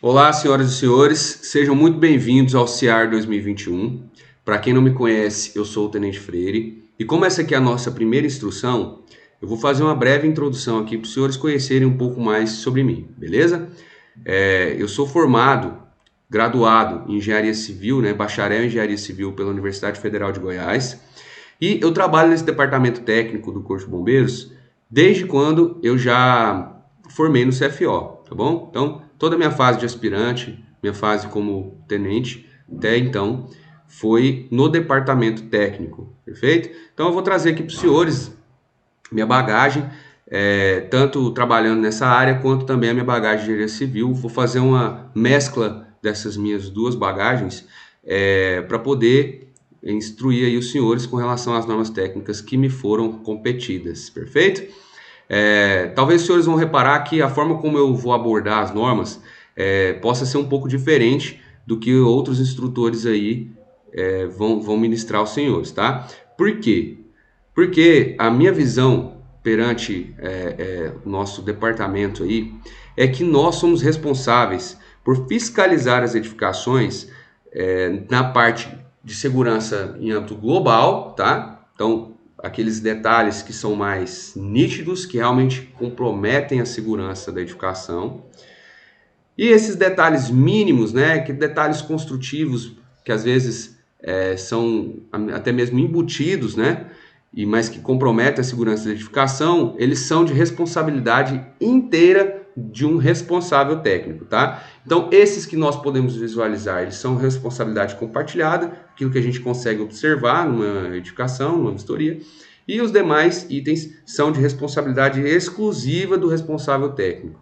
Olá, senhoras e senhores, sejam muito bem-vindos ao CIAR 2021. Para quem não me conhece, eu sou o Tenente Freire e como essa aqui é a nossa primeira instrução, eu vou fazer uma breve introdução aqui para os senhores conhecerem um pouco mais sobre mim, beleza? Eu sou graduado em Engenharia Civil, bacharel em Engenharia Civil pela Universidade Federal de Goiás e eu trabalho nesse departamento técnico do Corpo de Bombeiros desde quando eu já formei no CFO, tá bom? Então, toda a minha fase de aspirante, minha fase como tenente, até então, foi no departamento técnico, perfeito? Então, eu vou trazer aqui para os senhores minha bagagem, tanto trabalhando nessa área, quanto também a minha bagagem de engenharia civil. Vou fazer uma mescla dessas minhas duas bagagens para poder instruir aí os senhores com relação às normas técnicas que me foram competidas, perfeito? Talvez os senhores vão reparar que a forma como eu vou abordar as normas possa ser um pouco diferente do que outros instrutores aí vão ministrar aos senhores, tá? Por quê? Porque a minha visão perante o nosso departamento aí é que nós somos responsáveis por fiscalizar as edificações na parte de segurança em âmbito global, tá? Então, aqueles detalhes que são mais nítidos, que realmente comprometem a segurança da edificação. E esses detalhes mínimos, né, que detalhes construtivos, que às vezes são até mesmo embutidos, né, mas que comprometem a segurança da edificação, eles são de responsabilidade inteira de um responsável técnico, tá? Então, esses que nós podemos visualizar, eles são responsabilidade compartilhada, aquilo que a gente consegue observar numa edificação, numa vistoria, e os demais itens são de responsabilidade exclusiva do responsável técnico.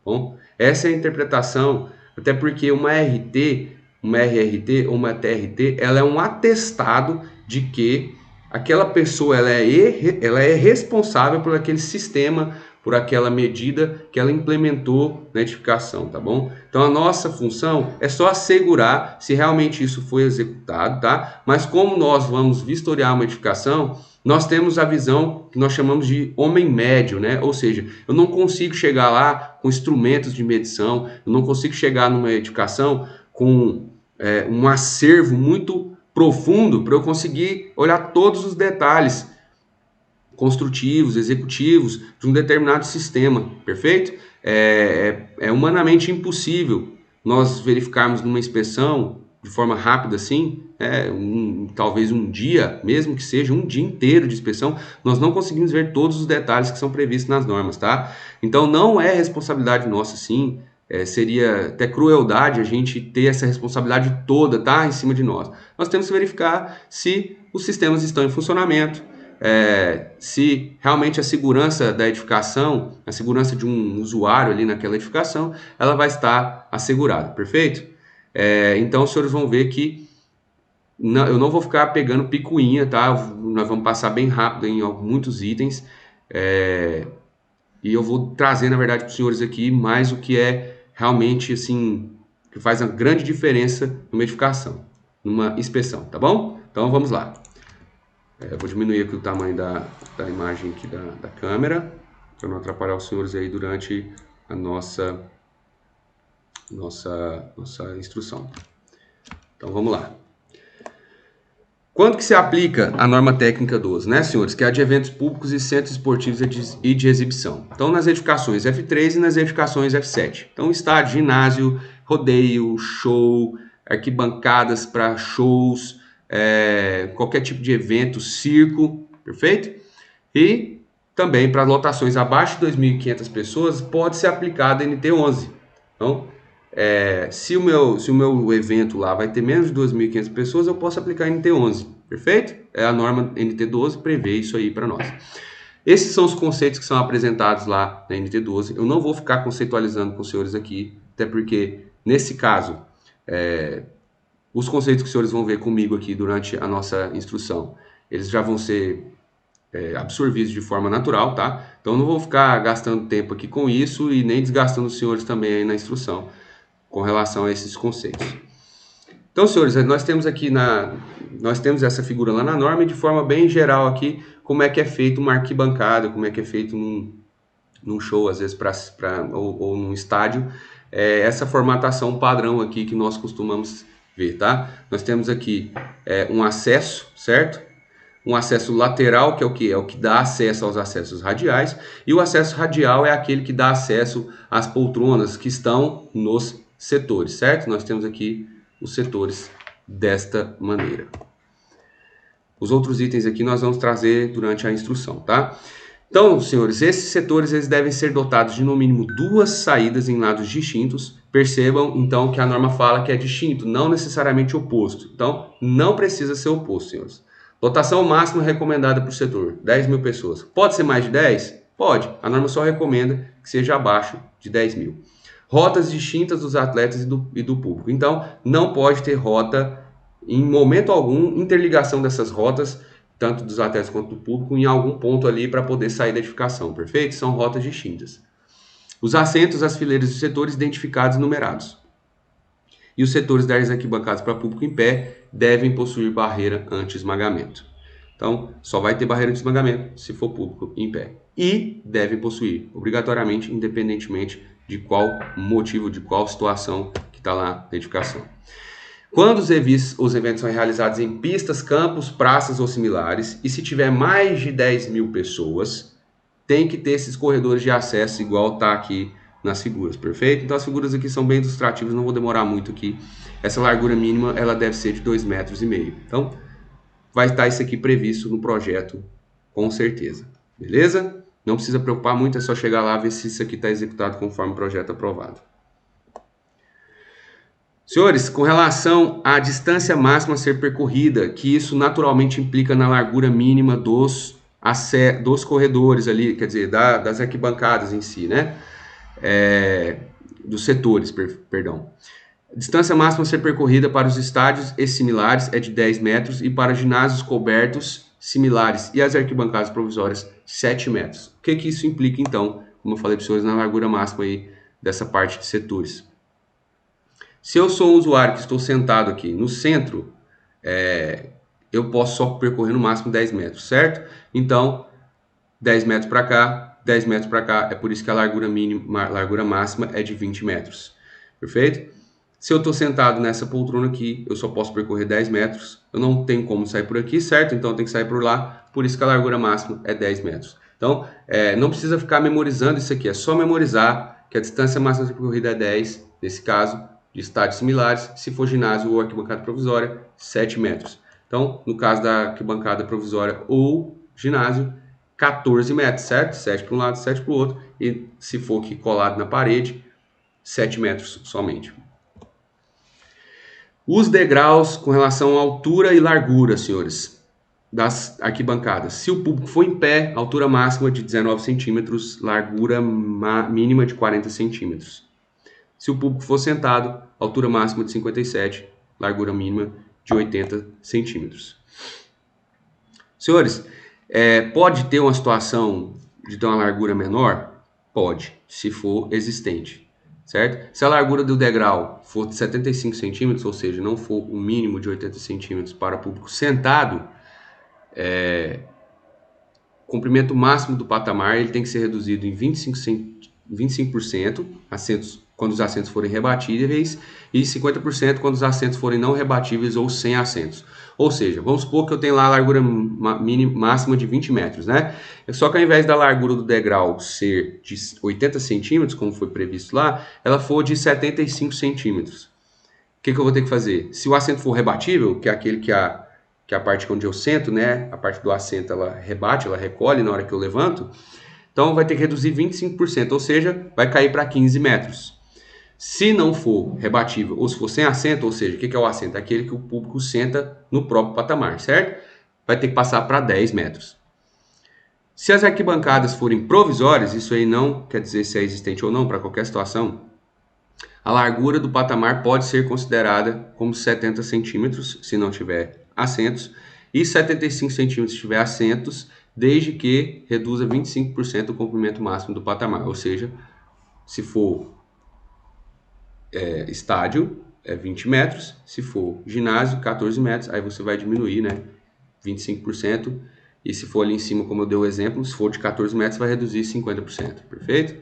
Bom, essa é a interpretação, até porque uma RT, uma RRT ou uma TRT, ela é um atestado de que aquela pessoa ela é responsável por aquele sistema, por aquela medida que ela implementou na edificação, tá bom? Então a nossa função é só assegurar se realmente isso foi executado, tá? Mas como nós vamos vistoriar uma edificação, nós temos a visão que nós chamamos de homem médio, né? Ou seja, eu não consigo chegar lá com instrumentos de medição, eu não consigo chegar numa edificação com um acervo muito profundo para eu conseguir olhar todos os detalhes construtivos, executivos de um determinado sistema, perfeito? É humanamente impossível nós verificarmos numa inspeção de forma rápida assim, talvez um dia, mesmo que seja um dia inteiro de inspeção, nós não conseguimos ver todos os detalhes que são previstos nas normas, tá? Então não é responsabilidade nossa, sim, seria até crueldade a gente ter essa responsabilidade toda, tá, em cima de nós. Nós temos que verificar se os sistemas estão em funcionamento, se realmente a segurança da edificação, a segurança de um usuário ali naquela edificação, ela vai estar assegurada, perfeito? Então os senhores vão ver que eu não vou ficar pegando picuinha, tá? Nós vamos passar bem rápido em muitos itens, e eu vou trazer, na verdade, para os senhores aqui mais o que é realmente, assim, que faz uma grande diferença numa edificação, numa inspeção, tá bom? Então vamos lá. Vou diminuir aqui o tamanho da imagem aqui da câmera, para não atrapalhar os senhores aí durante a nossa instrução. Então vamos lá. Quando que se aplica a norma técnica 12, né, senhores? Que é a de eventos públicos e centros esportivos e de exibição. Então, nas edificações F3 e nas edificações F7. Então, estádio, ginásio, rodeio, show, arquibancadas para shows, qualquer tipo de evento, circo, perfeito? E também para lotações abaixo de 2.500 pessoas pode ser aplicada a NT11. Então, se o meu evento lá vai ter menos de 2.500 pessoas, eu posso aplicar NT11, perfeito? A norma NT12 prevê isso aí para nós. Esses são os conceitos que são apresentados lá na NT12. Eu não vou ficar conceitualizando com os senhores aqui, até porque, nesse caso, os conceitos que os senhores vão ver comigo aqui durante a nossa instrução, eles já vão ser absorvidos de forma natural, tá? Então, eu não vou ficar gastando tempo aqui com isso e nem desgastando os senhores também aí na instrução com relação a esses conceitos. Então, senhores, nós temos essa figura lá na norma e de forma bem geral aqui, como é que é feito uma arquibancada, como é que é feito num show, às vezes, ou num estádio, essa formatação padrão aqui que nós costumamos ver, tá? Nós temos aqui um acesso, certo? Um acesso lateral, que é o que? É o que dá acesso aos acessos radiais, e o acesso radial é aquele que dá acesso às poltronas que estão nos setores, certo? Nós temos aqui os setores desta maneira. Os outros itens aqui nós vamos trazer durante a instrução, tá? Então, senhores, esses setores eles devem ser dotados de no mínimo 2 saídas em lados distintos. Percebam, então, que a norma fala que é distinto, não necessariamente oposto. Então, não precisa ser oposto, senhores. Dotação máxima recomendada para o setor, 10 mil pessoas. Pode ser mais de 10? Pode. A norma só recomenda que seja abaixo de 10 mil. Rotas distintas dos atletas e do público. Então, não pode ter rota, em momento algum, interligação dessas rotas, tanto dos atletas quanto do público, em algum ponto ali para poder sair da edificação, perfeito? São rotas distintas. Os assentos, as fileiras dos setores identificados e numerados. E os setores das arquibancadas para público em pé devem possuir barreira anti-esmagamento. Então, só vai ter barreira anti-esmagamento se for público em pé. E devem possuir, obrigatoriamente, independentemente de qual motivo, de qual situação que está lá na edificação. Quando os eventos são realizados em pistas, campos, praças ou similares, e se tiver mais de 10 mil pessoas, tem que ter esses corredores de acesso igual está aqui nas figuras, perfeito? Então as figuras aqui são bem ilustrativas, não vou demorar muito aqui. Essa largura mínima ela deve ser de 2,5 metros. Então vai estar isso aqui previsto no projeto, com certeza. Beleza? Não precisa preocupar muito, é só chegar lá e ver se isso aqui está executado conforme o projeto aprovado. Senhores, com relação à distância máxima a ser percorrida, que isso naturalmente implica na largura mínima dos corredores ali, quer dizer, das arquibancadas em si, né? Dos setores, perdão. Distância máxima a ser percorrida para os estádios e similares é de 10 metros e para ginásios cobertos similares e as arquibancadas provisórias 7 metros. O que isso implica, então, como eu falei para os senhores, na largura máxima aí dessa parte de setores? Se eu sou um usuário que estou sentado aqui no centro, eu posso só percorrer no máximo 10 metros, certo? Então, 10 metros para cá, 10 metros para cá, é por isso que a largura máxima é de 20 metros, perfeito? Se eu estou sentado nessa poltrona aqui, eu só posso percorrer 10 metros, eu não tenho como sair por aqui, certo? Então eu tenho que sair por lá, por isso que a largura máxima é 10 metros. Então, não precisa ficar memorizando isso aqui, é só memorizar que a distância máxima percorrida é 10, nesse caso, de estádios similares, se for ginásio ou arquibancada provisória, 7 metros. Então, no caso da arquibancada provisória ou ginásio, 14 metros, certo? 7 para um lado, 7 para o outro. E se for aqui colado na parede, 7 metros somente. Os degraus com relação à altura e largura, senhores, das arquibancadas. Se o público for em pé, altura máxima de 19 centímetros, largura mínima de 40 centímetros. Se o público for sentado, altura máxima de 57, largura mínima de 80 centímetros. Senhores, pode ter uma situação de ter uma largura menor? Pode, se for existente, certo? Se a largura do degrau for de 75 centímetros, ou seja, não for o mínimo de 80 centímetros para público sentado, o comprimento máximo do patamar ele tem que ser reduzido em 25%, quando os assentos forem rebatíveis, e 50% quando os assentos forem não rebatíveis ou sem assentos. Ou seja, vamos supor que eu tenho lá a largura máxima de 20 metros, né? Só que ao invés da largura do degrau ser de 80 centímetros, como foi previsto lá, ela for de 75 centímetros. O que eu vou ter que fazer? Se o assento for rebatível, que é aquele que a parte onde eu sento, né? A parte do assento ela rebate, ela recolhe na hora que eu levanto, então vai ter que reduzir 25%, ou seja, vai cair para 15 metros. Se não for rebatível ou se for sem assento, ou seja, o que é o assento? Aquele que o público senta no próprio patamar, certo? Vai ter que passar para 10 metros. Se as arquibancadas forem provisórias, isso aí não quer dizer se é existente ou não para qualquer situação, a largura do patamar pode ser considerada como 70 centímetros, se não tiver assentos, e 75 centímetros se tiver assentos, desde que reduza 25% o comprimento máximo do patamar, ou seja, se for estádio, é 20 metros, se for ginásio, 14 metros, aí você vai diminuir, né, 25%, e se for ali em cima, como eu dei o exemplo, se for de 14 metros, vai reduzir 50%, perfeito?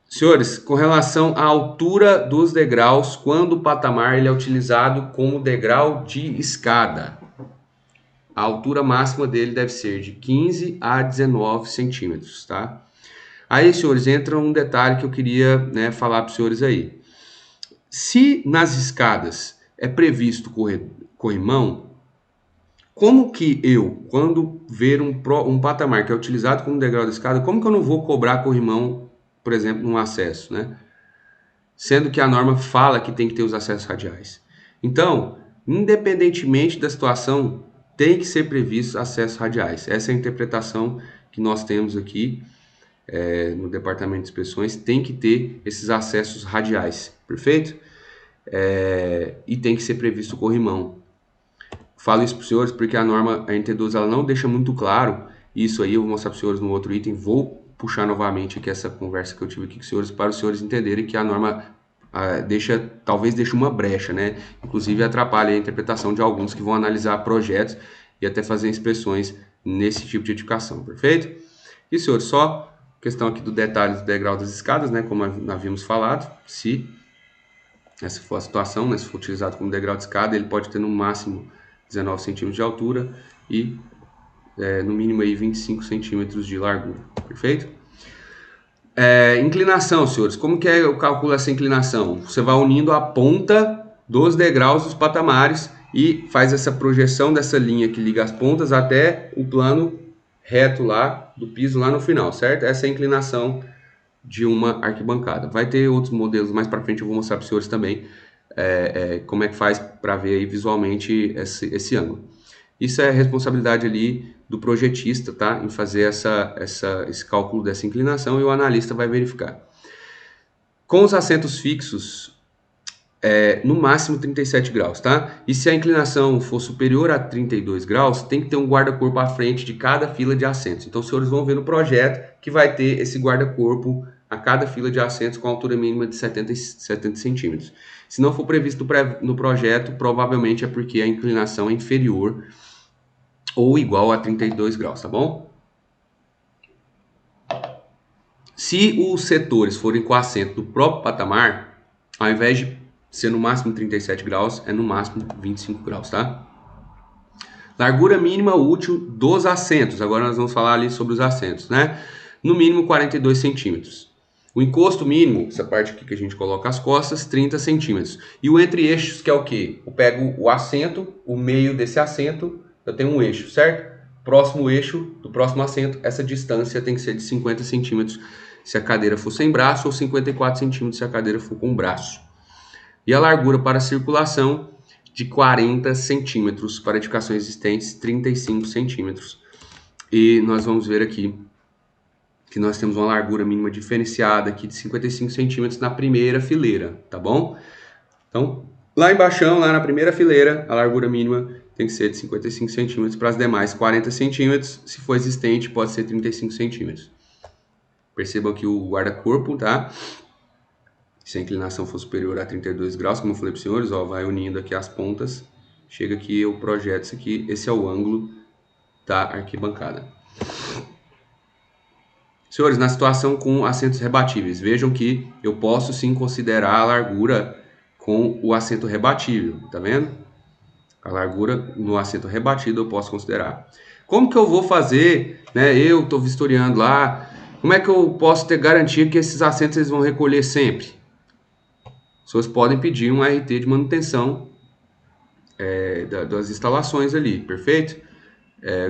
Senhores, com relação à altura dos degraus, quando o patamar ele é utilizado como degrau de escada, a altura máxima dele deve ser de 15 a 19 centímetros, tá? Aí, senhores, entra um detalhe que eu queria, né, falar para os senhores aí. Se nas escadas é previsto corrimão, como que eu, quando ver um patamar que é utilizado como degrau de escada, como que eu não vou cobrar corrimão, por exemplo, num acesso, né? Sendo que a norma fala que tem que ter os acessos radiais. Então, independentemente da situação, tem que ser previsto acessos radiais. Essa é a interpretação que nós temos aqui no Departamento de Inspeções, tem que ter esses acessos radiais, perfeito? E tem que ser previsto o corrimão. Falo isso para os senhores porque a norma, a NT12, ela não deixa muito claro isso aí, eu vou mostrar para os senhores no outro item, vou puxar novamente aqui essa conversa que eu tive aqui com os senhores, para os senhores entenderem que a norma talvez deixe uma brecha, né? Inclusive atrapalha a interpretação de alguns que vão analisar projetos e até fazer inspeções nesse tipo de edificação, perfeito? E senhores, só questão aqui do detalhe do degrau das escadas, né? Como nós havíamos falado, se essa for a situação, né? Se for utilizado como degrau de escada, ele pode ter no máximo 19 centímetros de altura e no mínimo aí 25 centímetros de largura, perfeito? Inclinação, senhores, como que eu calculo essa inclinação? Você vai unindo a ponta dos degraus dos patamares e faz essa projeção dessa linha que liga as pontas até o plano reto lá do piso lá no final, certo? Essa é a inclinação de uma arquibancada. Vai ter outros modelos mais para frente, eu vou mostrar para os senhores também como é que faz para ver aí visualmente esse ângulo. Isso é responsabilidade ali do projetista, tá? Em fazer esse cálculo dessa inclinação e o analista vai verificar. Com os assentos fixos, no máximo 37 graus, tá? E se a inclinação for superior a 32 graus, tem que ter um guarda-corpo à frente de cada fila de assentos. Então, os senhores vão ver no projeto que vai ter esse guarda-corpo a cada fila de assentos com altura mínima de 70 centímetros. Se não for previsto no projeto, provavelmente é porque a inclinação é inferior ou igual a 32 graus, tá bom? Se os setores forem com assento do próprio patamar, ao invés de ser no máximo 37 graus, é no máximo 25 graus, tá? Largura mínima útil dos assentos. Agora nós vamos falar ali sobre os assentos, né? No mínimo 42 centímetros. O encosto mínimo, essa parte aqui que a gente coloca as costas, 30 centímetros. E o entre-eixos, que é o quê? Eu pego o assento, o meio desse assento, eu tenho um eixo, certo? Próximo eixo do próximo assento, essa distância tem que ser de 50 centímetros se a cadeira for sem braço ou 54 centímetros se a cadeira for com braço. E a largura para circulação de 40 centímetros, para edificações existentes 35 centímetros. E nós vamos ver aqui que nós temos uma largura mínima diferenciada aqui de 55 centímetros na primeira fileira, tá bom? Então, lá embaixo, lá na primeira fileira, a largura mínima tem que ser de 55 centímetros, para as demais 40 centímetros, se for existente pode ser 35 centímetros. Percebam aqui o guarda-corpo, tá? Se a inclinação for superior a 32 graus, como eu falei para os senhores, ó, vai unindo aqui as pontas, chega aqui, eu projeto isso aqui, esse é o ângulo da arquibancada. Senhores, na situação com assentos rebatíveis, vejam que eu posso sim considerar a largura com o assento rebatível, tá vendo? A largura no assento rebatido eu posso considerar. Como que eu vou fazer, né? Eu estou vistoriando lá, como é que eu posso ter garantia que esses assentos eles vão recolher sempre? Vocês podem pedir um RT de manutenção das instalações ali, perfeito?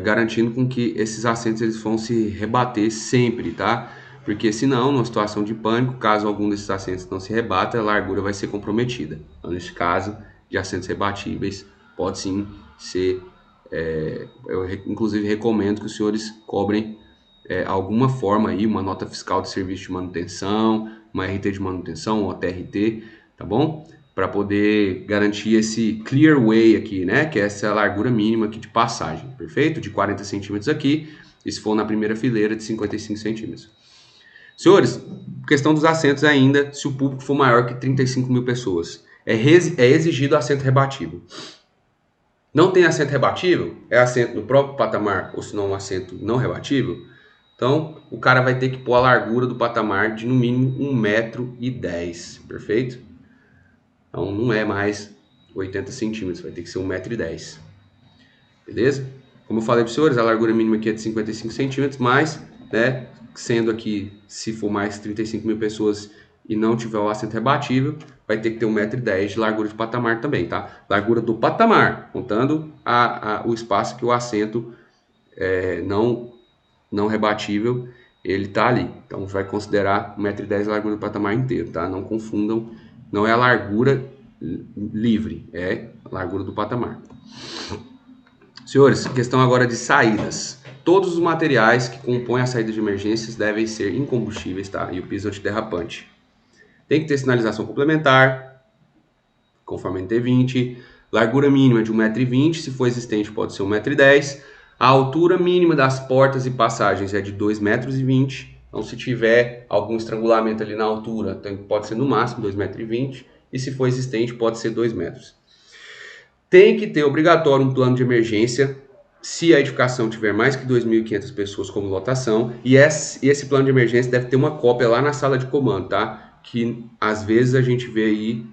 Garantindo com que esses assentos eles vão se rebater sempre, tá? Porque senão, numa situação de pânico, caso algum desses assentos não se rebata, a largura vai ser comprometida. Então, nesse caso de assentos rebatíveis, pode sim ser... eu inclusive recomendo que os senhores cobrem alguma forma aí, uma nota fiscal de serviço de manutenção, uma RT de manutenção, uma TRT, tá bom? Para poder garantir esse clear way aqui, né? Que é essa largura mínima aqui de passagem, perfeito? De 40 centímetros aqui, e se for na primeira fileira, de 55 centímetros. Senhores, questão dos assentos ainda, se o público for maior que 35 mil pessoas, é exigido assento rebatível. Não tem assento rebatível? É assento no próprio patamar, ou se não um assento não rebatível? Então, o cara vai ter que pôr a largura do patamar de no mínimo 1,10 m, perfeito? Então, não é mais 80 centímetros, vai ter que ser 1,10 m, beleza? Como eu falei para os senhores, a largura mínima aqui é de 55 centímetros, mas, né, sendo aqui, se for mais 35 mil pessoas e não tiver o assento rebatível, vai ter que ter 1,10 m de largura de patamar também, tá? Largura do patamar, contando o espaço que o assento não rebatível, ele tá ali. Então vai considerar 1,10 m de largura do patamar inteiro, tá? Não confundam, não é a largura livre, é a largura do patamar. Senhores, questão agora de saídas. Todos os materiais que compõem a saída de emergências devem ser incombustíveis, tá? E o piso antiderrapante. Tem que ter sinalização complementar, conforme a NT20, largura mínima de 1,20 m, se for existente pode ser 1,10 m. A altura mínima das portas e passagens é de 2,20 m. Então, se tiver algum estrangulamento ali na altura, pode ser no máximo 2,20 m. E se for existente, pode ser 2 metros. Tem que ter obrigatório um plano de emergência se a edificação tiver mais que 2.500 pessoas como lotação. E esse plano de emergência deve ter uma cópia lá na sala de comando, tá? Que às vezes a gente vê aí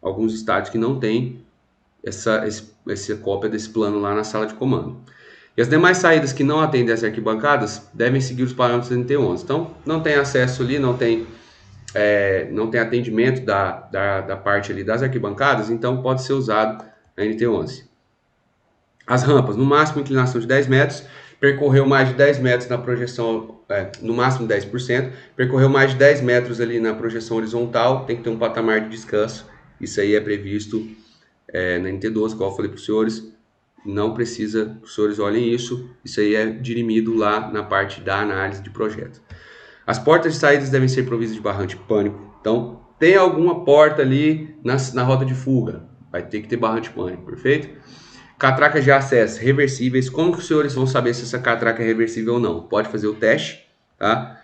alguns estádios que não tem essa cópia desse plano lá na sala de comando. E as demais saídas que não atendem às arquibancadas devem seguir os parâmetros da NT11. Então, não tem acesso ali, não tem atendimento da parte ali das arquibancadas, então pode ser usado a NT11. As rampas, no máximo inclinação de 10 metros, percorreu mais de 10 metros na projeção, no máximo 10%, percorreu mais de 10 metros ali na projeção horizontal, tem que ter um patamar de descanso, isso aí é previsto na NT12, como eu falei para os senhores. Não precisa que os senhores olhem isso aí é dirimido lá na parte da análise de projeto. As portas de saídas devem ser provistas de barrante pânico. Então, tem alguma porta ali na rota de fuga, vai ter que ter barrante pânico, perfeito? Catracas de acesso reversíveis. Como que os senhores vão saber se essa catraca é reversível ou não? Pode fazer o teste, tá?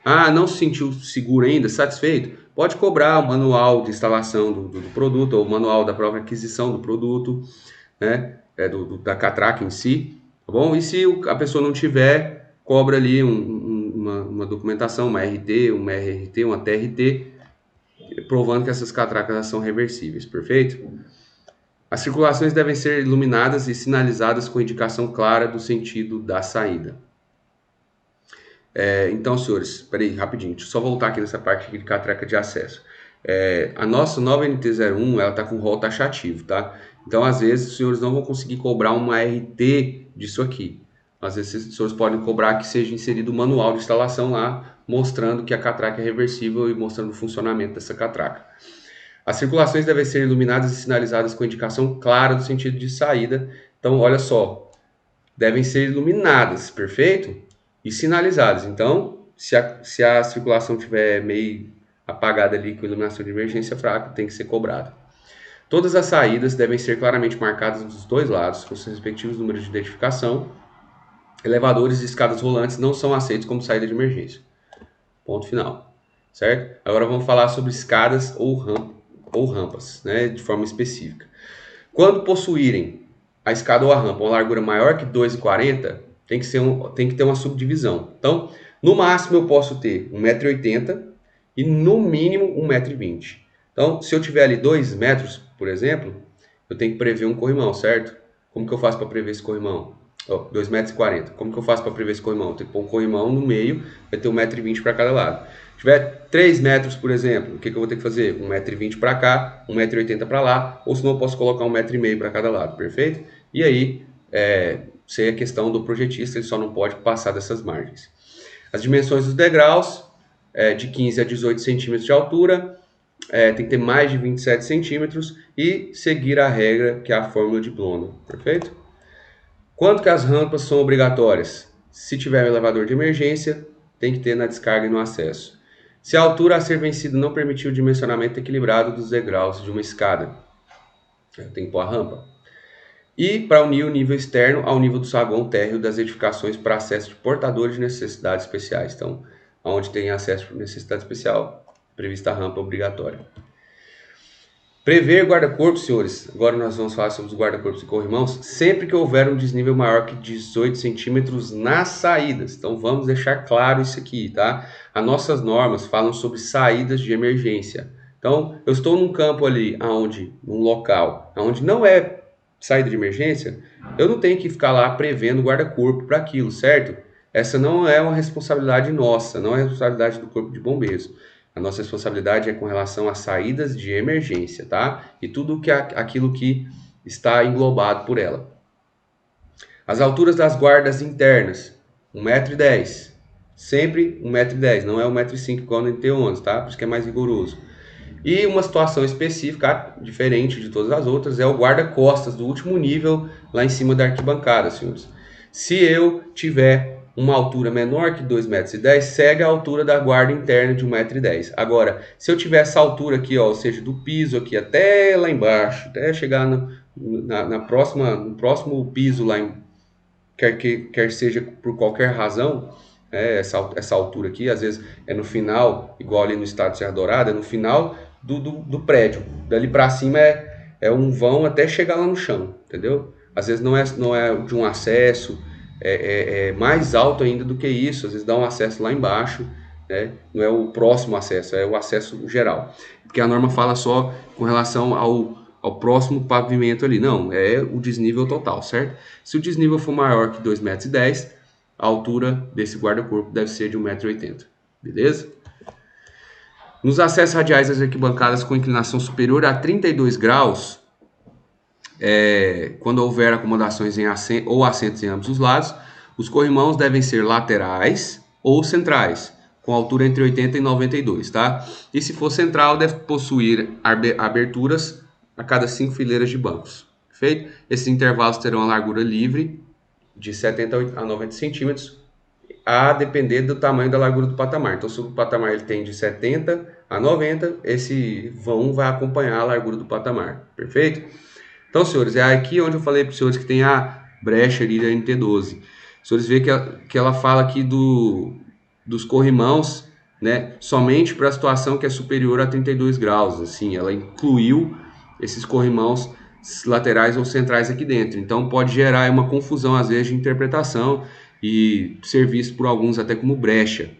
Ah, não se sentiu seguro ainda, satisfeito? Pode cobrar o manual de instalação do produto ou o manual da própria aquisição do produto, né? Da catraca em si, tá bom? E se a pessoa não tiver, cobra ali uma documentação, uma RT, uma RRT, uma TRT, provando que essas catracas são reversíveis, perfeito? As circulações devem ser iluminadas e sinalizadas com indicação clara do sentido da saída. Então, senhores, espera aí, rapidinho, deixa eu só voltar aqui nessa parte aqui de catraca de acesso. A nossa nova NT01, ela está com rol taxativo, tá? Então, às vezes, os senhores não vão conseguir cobrar uma RT disso aqui. Às vezes, os senhores podem cobrar que seja inserido o manual de instalação lá, mostrando que a catraca é reversível e mostrando o funcionamento dessa catraca. As circulações devem ser iluminadas e sinalizadas com indicação clara do sentido de saída. Então, olha só, devem ser iluminadas, perfeito? E sinalizadas. Então, se a circulação estiver meio apagada ali com iluminação de emergência fraca, tem que ser cobrada. Todas as saídas devem ser claramente marcadas dos dois lados, com seus respectivos números de identificação. Elevadores e escadas rolantes não são aceitos como saída de emergência. Ponto final. Certo? Agora vamos falar sobre escadas ou rampas, né, de forma específica. Quando possuírem a escada ou a rampa uma largura maior que 2,40 m, tem que ter uma subdivisão. Então, no máximo eu posso ter 1,80 m e no mínimo 1,20 m. Então, se eu tiver ali 2 metros, por exemplo, eu tenho que prever um corrimão, certo? Como que eu faço para prever esse corrimão? 2,40 m. Como que eu faço para prever esse corrimão? Eu tenho que pôr um corrimão no meio, vai ter 1,20 m para cada lado. Se tiver 3 metros, por exemplo, o que eu vou ter que fazer? 1,20 m para cá, 1,80 m para lá, ou senão eu posso colocar 1,5 m para cada lado, perfeito? E aí, isso aí é questão do projetista, ele só não pode passar dessas margens. As dimensões dos degraus, de 15 a 18 centímetros de altura, tem que ter mais de 27 centímetros e seguir a regra que é a fórmula de Blono, perfeito? Quanto que as rampas são obrigatórias? Se tiver um elevador de emergência, tem que ter na descarga e no acesso. Se a altura a ser vencida não permitir o dimensionamento equilibrado dos degraus de uma escada, tem que pôr a rampa. E para unir o nível externo ao nível do saguão térreo das edificações para acesso de portadores de necessidades especiais. Então, onde tem acesso por necessidade especial, prevista a rampa obrigatória. Prever guarda-corpo, senhores, agora nós vamos falar sobre os guarda-corpos e corrimãos, sempre que houver um desnível maior que 18 centímetros nas saídas. Então vamos deixar claro isso aqui, tá? As nossas normas falam sobre saídas de emergência. Então, eu estou num campo ali, num local, onde não é saída de emergência, eu não tenho que ficar lá prevendo guarda-corpo para aquilo, certo? Essa não é uma responsabilidade nossa, não é responsabilidade do Corpo de Bombeiros. A nossa responsabilidade é com relação às saídas de emergência, tá? E tudo aquilo que está englobado por ela. As alturas das guardas internas, 1,10 m. Sempre 1,10 m, não é 1,05 m igual no NT11, tá? Por isso que é mais rigoroso. E uma situação específica, diferente de todas as outras, é o guarda-costas do último nível lá em cima da arquibancada, senhores. Se eu tiver uma altura menor que 2,10 m, segue a altura da guarda interna de 1,10 m. Agora, se eu tiver essa altura aqui, ó, ou seja, do piso aqui até lá embaixo, até chegar no próximo piso lá, quer seja por qualquer razão, essa altura aqui, às vezes é no final, igual ali no estado de Serra Dourada, é no final do prédio. Dali para cima é um vão até chegar lá no chão, entendeu? Às vezes não é de um acesso, é mais alto ainda do que isso, às vezes dá um acesso lá embaixo, né? Não é o próximo acesso, é o acesso geral. Porque a norma fala só com relação ao próximo pavimento ali, não, é o desnível total, certo? Se o desnível for maior que 2,10 m, a altura desse guarda-corpo deve ser de 1,80 m, beleza? Nos acessos radiais das arquibancadas com inclinação superior a 32 graus, quando houver acomodações ou assentos em ambos os lados, os corrimãos devem ser laterais ou centrais, com altura entre 80 e 92, tá? E se for central, deve possuir aberturas a cada 5 fileiras de bancos, perfeito? Esses intervalos terão a largura livre de 70 a 90 centímetros, a depender do tamanho da largura do patamar. Então, se o patamar ele tem de 70 a 90, esse vão vai acompanhar a largura do patamar, perfeito? Então, senhores, é aqui onde eu falei para os senhores que tem a brecha ali da NT12. Os senhores veem que ela fala aqui dos corrimãos, né, somente para a situação que é superior a 32 graus. Assim, ela incluiu esses corrimãos laterais ou centrais aqui dentro. Então, pode gerar uma confusão, às vezes, de interpretação e ser visto por alguns até como brecha.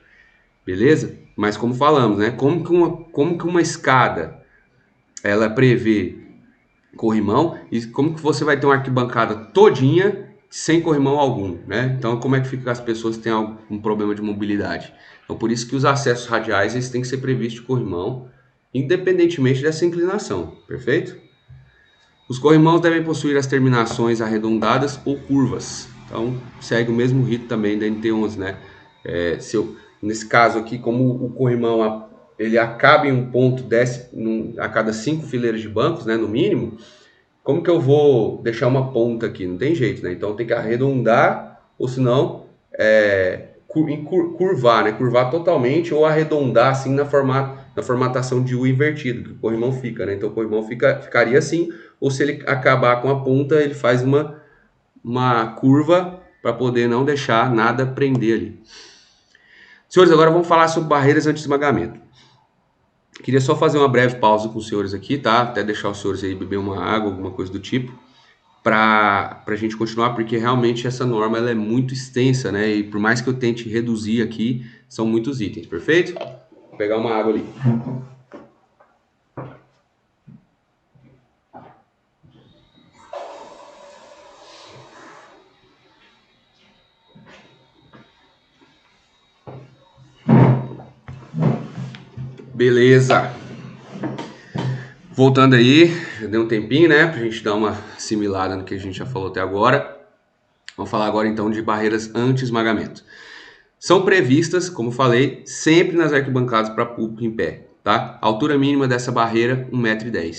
Beleza? Mas como falamos, né? Como que uma escada ela prevê corrimão e como que você vai ter uma arquibancada todinha sem corrimão algum, né? Então, como é que fica as pessoas que têm algum problema de mobilidade? Então, por isso que os acessos radiais eles têm que ser previstos de corrimão, independentemente dessa inclinação, perfeito? Os corrimãos devem possuir as terminações arredondadas ou curvas. Então, segue o mesmo rito também da NT11, né? Nesse caso aqui, como o corrimão ele acaba em um ponto, desce a cada 5 fileiras de bancos, né, no mínimo, como que eu vou deixar uma ponta aqui? Não tem jeito, né? Então, tem que arredondar, ou senão, curvar, né? Curvar totalmente ou arredondar, assim, na formatação de U invertido, que o corrimão fica, né? Então, o corrimão ficaria assim, ou se ele acabar com a ponta, ele faz uma curva para poder não deixar nada prender ali. Senhores, agora vamos falar sobre barreiras anti-esmagamento. Queria só fazer uma breve pausa com os senhores aqui, tá? Até deixar os senhores aí beber uma água, alguma coisa do tipo, para a gente continuar, porque realmente essa norma ela é muito extensa, né? E por mais que eu tente reduzir aqui, são muitos itens, perfeito? Vou pegar uma água ali. Beleza. Voltando aí, já deu um tempinho, né, pra gente dar uma assimilada no que a gente já falou até agora. Vamos falar agora então de barreiras anti-esmagamento. São previstas, como falei, sempre nas arquibancadas para público em pé, tá? A altura mínima dessa barreira, 1,10 m.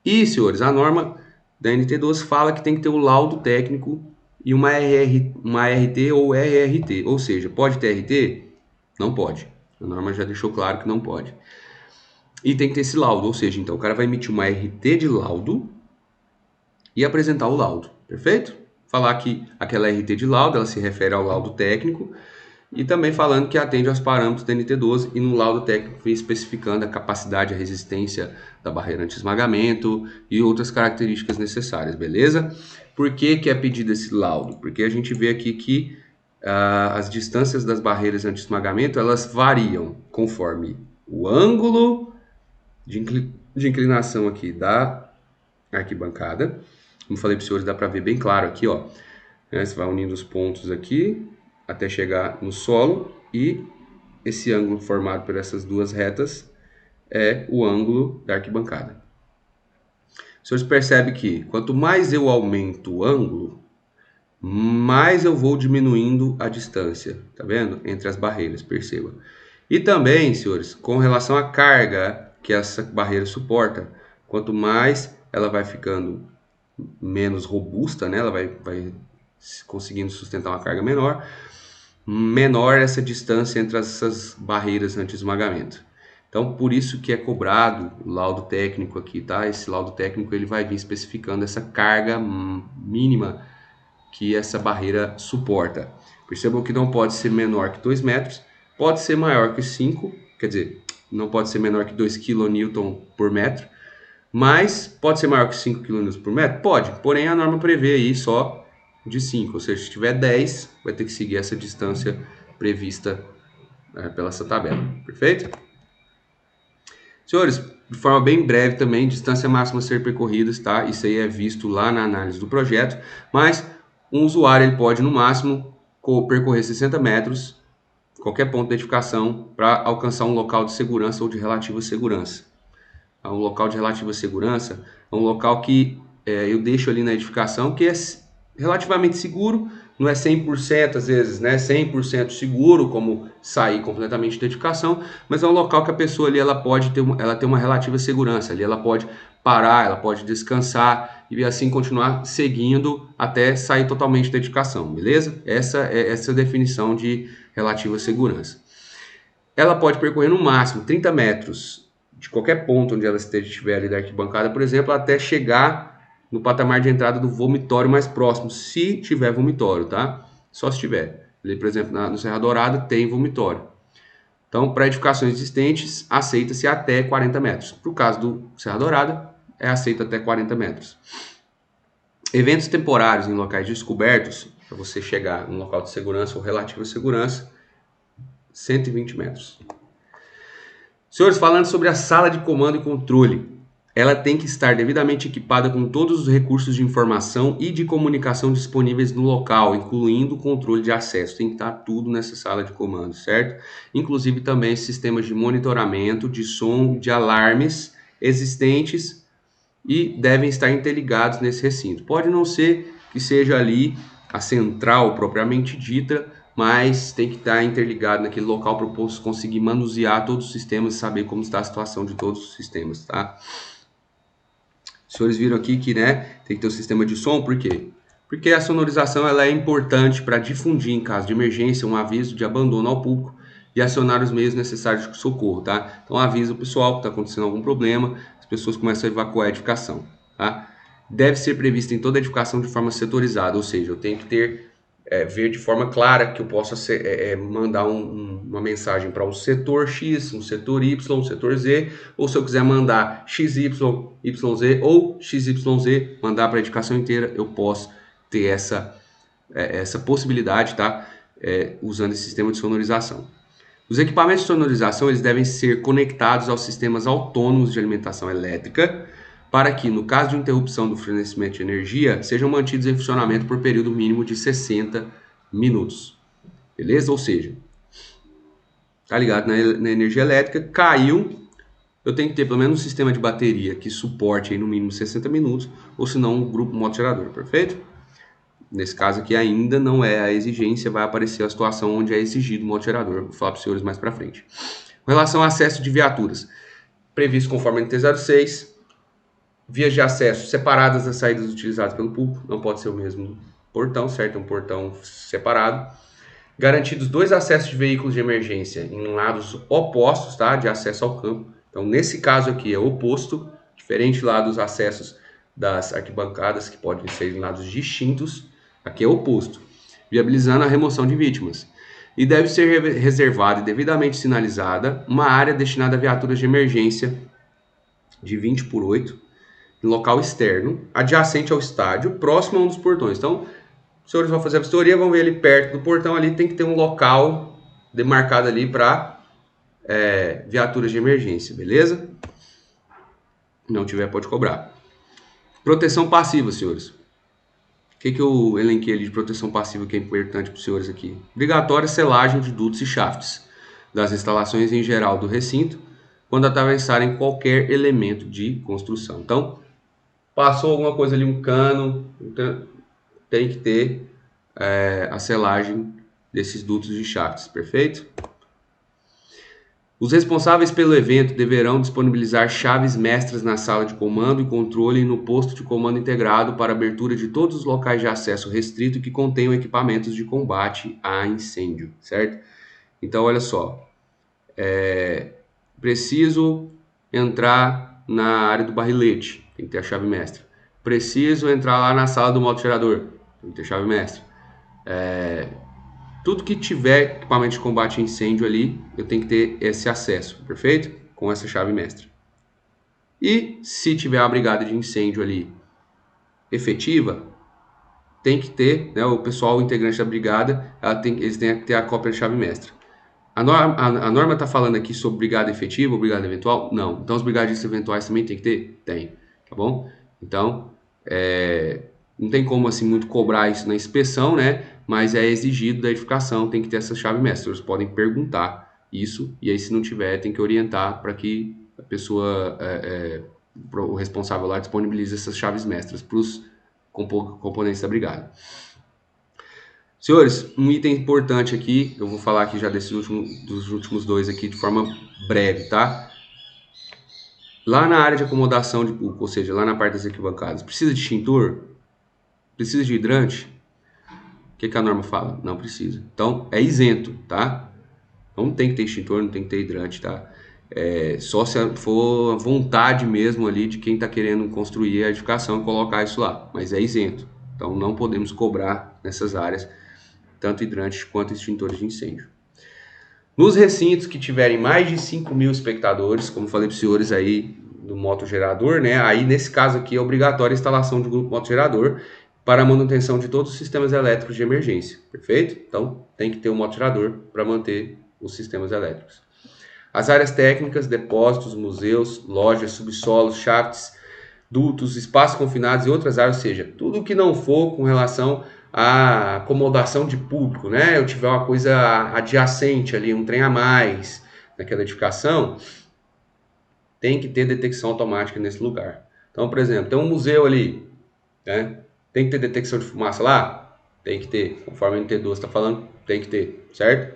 E, senhores, a norma da NT12 fala que tem que ter um laudo técnico e uma RT ou RRT. Ou seja, pode ter RT? Não pode. A norma já deixou claro que não pode. E tem que ter esse laudo, ou seja, então o cara vai emitir uma RT de laudo e apresentar o laudo, perfeito? Falar que aquela RT de laudo, ela se refere ao laudo técnico E também falando que atende aos parâmetros da NT12 e no laudo técnico vem especificando a capacidade e a resistência da barreira anti-esmagamento e outras características necessárias, beleza? Por que que é pedido esse laudo? Porque a gente vê aqui que as distâncias das barreiras anti-esmagamento, elas variam conforme o ângulo de inclinação aqui da arquibancada. Como falei para os senhores, dá para ver bem claro aqui, ó. Você vai unindo os pontos aqui até chegar no solo e esse ângulo formado por essas duas retas é o ângulo da arquibancada. Os senhores percebem que quanto mais eu aumento o ângulo, mais eu vou diminuindo a distância, tá vendo? Entre as barreiras, perceba. E também, senhores, com relação à carga que essa barreira suporta, quanto mais ela vai ficando menos robusta, né? Ela vai conseguindo sustentar uma carga menor essa distância entre essas barreiras anti-esmagamento. Então, por isso que é cobrado o laudo técnico aqui, tá? Esse laudo técnico ele vai vir especificando essa carga mínima que essa barreira suporta. Percebam que não pode ser menor que 2 metros, pode ser maior que 5, quer dizer, não pode ser menor que 2 kN por metro, mas pode ser maior que 5 kN por metro? Pode, porém a norma prevê aí só de 5, ou seja, se tiver 10, vai ter que seguir essa distância prevista pela essa tabela, perfeito? Senhores, de forma bem breve também, distância máxima a ser percorrida, tá? Isso aí é visto lá na análise do projeto, mas um usuário ele pode, no máximo, percorrer 60 metros, qualquer ponto de edificação, para alcançar um local de segurança ou de relativa segurança. Um local de relativa segurança é um local que eu deixo ali na edificação, que é relativamente seguro, não é 100% às vezes, né, 100% seguro, como sair completamente da edificação, mas é um local que a pessoa ali ela pode ter uma relativa segurança, ali ela pode parar, ela pode descansar e assim continuar seguindo até sair totalmente da edificação, beleza? Essa é a definição de relativa segurança. Ela pode percorrer no máximo 30 metros de qualquer ponto onde ela estiver ali da arquibancada, por exemplo, até chegar no patamar de entrada do vomitório mais próximo, se tiver vomitório, tá? Só se tiver. Ali, por exemplo, no Serra Dourada tem vomitório. Então, para edificações existentes, aceita-se até 40 metros. Para o caso do Serra Dourada, é aceito até 40 metros. Eventos temporários em locais descobertos, para você chegar em um local de segurança ou relativa segurança, 120 metros. Senhores, falando sobre a sala de comando e controle, ela tem que estar devidamente equipada com todos os recursos de informação e de comunicação disponíveis no local, incluindo o controle de acesso. Tem que estar tudo nessa sala de comando, certo? Inclusive também sistemas de monitoramento, de som, de alarmes existentes e devem estar interligados nesse recinto. Pode não ser que seja ali a central propriamente dita, mas tem que estar interligado naquele local para eu conseguir manusear todos os sistemas e saber como está a situação de todos os sistemas, tá? Os senhores viram aqui que, né, tem que ter um sistema de som, por quê? Porque a sonorização ela é importante para difundir, em caso de emergência, um aviso de abandono ao público e acionar os meios necessários de socorro, tá? Então avisa o pessoal que está acontecendo algum problema, as pessoas começam a evacuar a edificação, tá? Deve ser prevista em toda a edificação de forma setorizada, ou seja, eu tenho que ter ver de forma clara que eu possa mandar uma mensagem para um setor X, um setor Y, um setor Z, ou se eu quiser mandar XY, YZ ou XYZ, mandar para a edificação inteira, eu posso ter essa possibilidade, tá? Usando esse sistema de sonorização. Os equipamentos de sonorização eles devem ser conectados aos sistemas autônomos de alimentação elétrica, para que, no caso de interrupção do fornecimento de energia, sejam mantidos em funcionamento por período mínimo de 60 minutos. Beleza? Ou seja, tá ligado na energia elétrica, caiu, eu tenho que ter pelo menos um sistema de bateria que suporte aí no mínimo 60 minutos, ou senão um grupo motogerador, perfeito? Nesse caso aqui ainda não é a exigência, vai aparecer a situação onde é exigido o motogerador, vou falar para os senhores mais para frente. Com relação ao acesso de viaturas, previsto conforme a NT06, vias de acesso separadas das saídas utilizadas pelo público, não pode ser o mesmo portão, certo? É um portão separado. Garantidos 2 acessos de veículos de emergência em lados opostos, tá? De acesso ao campo. Então, nesse caso aqui é oposto, diferente lá dos acessos das arquibancadas, que podem ser em lados distintos, aqui é oposto, viabilizando a remoção de vítimas. e deve ser reservada e devidamente sinalizada uma área destinada a viaturas de emergência de 20 por 8, em local externo, adjacente ao estádio, próximo a um dos portões. Então, os senhores vão fazer a vistoria, vão ver ali perto do portão, ali tem que ter um local demarcado ali para viaturas de emergência, beleza? Não tiver, pode cobrar. Proteção passiva, senhores. O que eu elenquei ali de proteção passiva que é importante para os senhores aqui? Obrigatória selagem de dutos e shafts das instalações em geral do recinto quando atravessarem qualquer elemento de construção. Então, passou alguma coisa ali, um cano, tem que ter a selagem desses dutos e shafts, perfeito? Os responsáveis pelo evento deverão disponibilizar chaves mestras na sala de comando e controle e no posto de comando integrado para abertura de todos os locais de acesso restrito que contenham equipamentos de combate a incêndio, certo? Então, olha só, preciso entrar na área do barrilete, tem que ter a chave mestra. Preciso entrar lá na sala do motogerador, tem que ter chave mestra. Tudo que tiver equipamento de combate a incêndio ali, eu tenho que ter esse acesso, perfeito? Com essa chave mestra. E se tiver uma brigada de incêndio ali efetiva, tem que ter, né, o pessoal, o integrante da brigada, eles têm que ter a cópia da chave mestra. A norma está falando aqui sobre brigada efetiva ou brigada eventual? Não. Então os brigadistas eventuais também tem que ter? Tem. Tá bom? Então, não tem como assim muito cobrar isso na inspeção, né? Mas é exigido da edificação, tem que ter essa chave mestra. Eles podem perguntar isso, e aí se não tiver, tem que orientar para que a pessoa, o responsável lá, disponibilize essas chaves mestras para os componentes da brigada. Senhores, um item importante aqui, eu vou falar aqui já dos últimos dois aqui de forma breve, tá? Lá na área de acomodação de público, ou seja, lá na parte das arquibancadas, precisa de extintor? Precisa de hidrante? O que a norma fala? Não precisa. Então, é isento, tá? Não tem que ter extintor, não tem que ter hidrante, tá? Só se for a vontade mesmo ali de quem está querendo construir a edificação e colocar isso lá, mas é isento. Então, não podemos cobrar nessas áreas tanto hidrantes quanto extintores de incêndio. Nos recintos que tiverem mais de 5.000 espectadores, como falei para os senhores aí do motogerador, né? Aí nesse caso aqui é obrigatória a instalação de grupo motogerador para a manutenção de todos os sistemas elétricos de emergência, perfeito? Então tem que ter um motogerador para manter os sistemas elétricos. As áreas técnicas, depósitos, museus, lojas, subsolos, shafts, dutos, espaços confinados e outras áreas, ou seja, tudo que não for com relação à acomodação de público, né? Eu tiver uma coisa adjacente ali, um trem a mais naquela edificação, tem que ter detecção automática nesse lugar. Então, por exemplo, tem um museu ali, né? Tem que ter detecção de fumaça lá? Tem que ter, conforme a NT12 está falando, tem que ter, certo?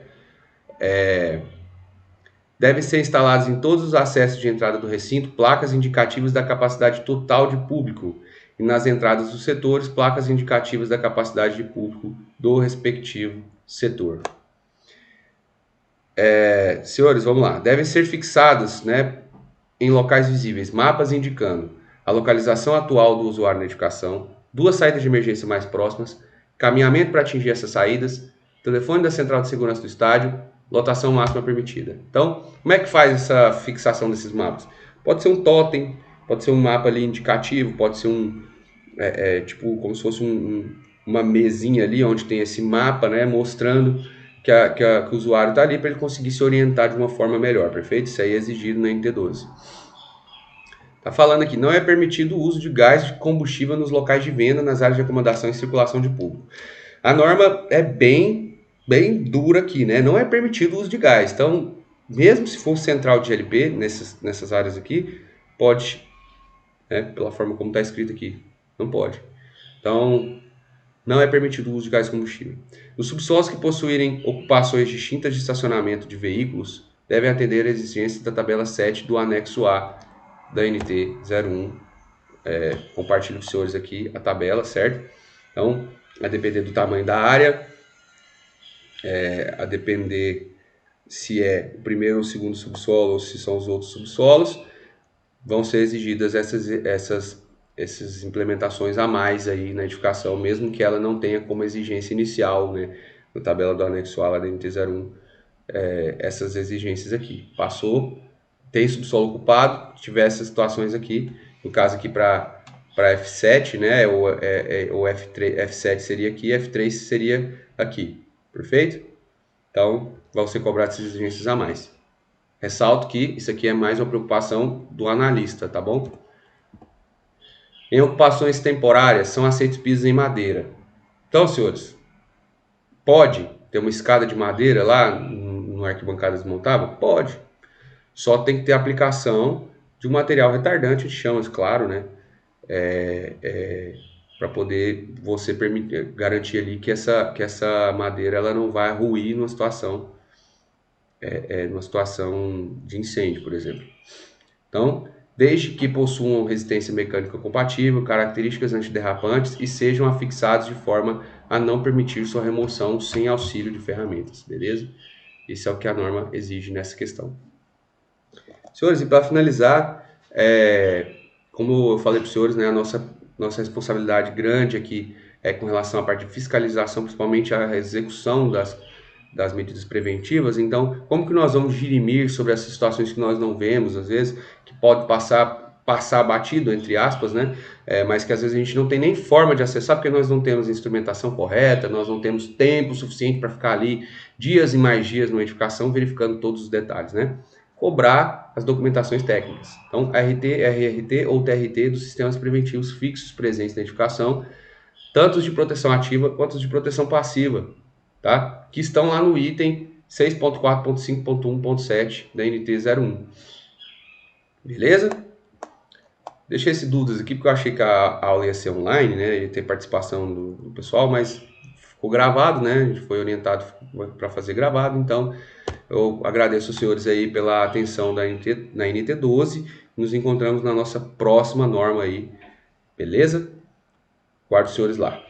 Devem ser instaladas em todos os acessos de entrada do recinto placas indicativas da capacidade total de público e nas entradas dos setores placas indicativas da capacidade de público do respectivo setor. Senhores, vamos lá. Devem ser fixados, né, em locais visíveis mapas indicando a localização atual do usuário na edificação, 2 saídas de emergência mais próximas, caminhamento para atingir essas saídas, telefone da central de segurança do estádio, lotação máxima permitida. Então, como é que faz essa fixação desses mapas? Pode ser um totem, pode ser um mapa ali indicativo, pode ser tipo como se fosse uma mesinha ali onde tem esse mapa, né, mostrando que o usuário está ali para ele conseguir se orientar de uma forma melhor, perfeito? Isso aí é exigido na NT12. Está falando aqui, não é permitido o uso de gás de combustível nos locais de venda, nas áreas de acomodação e circulação de público. A norma é bem dura aqui, né? Não é permitido o uso de gás. Então, mesmo se for central de GLP, nessas áreas aqui, pode, né? Pela forma como está escrito aqui, não pode. Então, não é permitido o uso de gás de combustível. Os subsolos que possuírem ocupações distintas de estacionamento de veículos devem atender a exigências da tabela 7 do anexo A da NT01. Compartilho com os senhores aqui a tabela, certo? Então, a depender do tamanho da área, a depender se é o primeiro ou o segundo subsolo ou se são os outros subsolos, vão ser exigidas essas implementações a mais aí na edificação, mesmo que ela não tenha como exigência inicial, né, na tabela do anexo A lá da NT01, essas exigências aqui. Passou, tem subsolo ocupado, tiver essas situações aqui, no caso aqui para F7, né, ou F3, F7 seria aqui, F3 seria aqui, perfeito? Então, vai ser cobrado essas exigências a mais. Ressalto que isso aqui é mais uma preocupação do analista, tá bom? Em ocupações temporárias, são aceitos pisos em madeira. Então, senhores, pode ter uma escada de madeira lá no arquibancada desmontável? Pode. Só tem que ter aplicação de um material retardante de chamas, claro, né? Para poder você garantir ali que essa madeira ela não vai ruir numa situação de incêndio, por exemplo. Então, desde que possuam resistência mecânica compatível, características antiderrapantes e sejam afixados de forma a não permitir sua remoção sem auxílio de ferramentas, beleza? Isso é o que a norma exige nessa questão. Senhores, e para finalizar, como eu falei para os senhores, né, a nossa responsabilidade grande aqui é com relação à parte de fiscalização, principalmente a execução das medidas preventivas. Então, como que nós vamos dirimir sobre essas situações que nós não vemos, às vezes, que pode passar batido, entre aspas, né? Mas que às vezes a gente não tem nem forma de acessar, porque nós não temos instrumentação correta, nós não temos tempo suficiente para ficar ali dias e mais dias numa edificação verificando todos os detalhes, né? Cobrar as documentações técnicas. Então, RT, RRT ou TRT dos sistemas preventivos fixos presentes na edificação, tanto os de proteção ativa quanto os de proteção passiva, tá? Que estão lá no item 6.4.5.1.7 da NT01. Beleza? Deixei esse dúvidas aqui porque eu achei que a aula ia ser online, né? Ia ter participação do pessoal, mas ficou gravado, né? A gente foi orientado para fazer gravado, então eu agradeço os senhores aí pela atenção na NT12. Nos encontramos na nossa próxima norma aí, beleza? Guardo os senhores lá.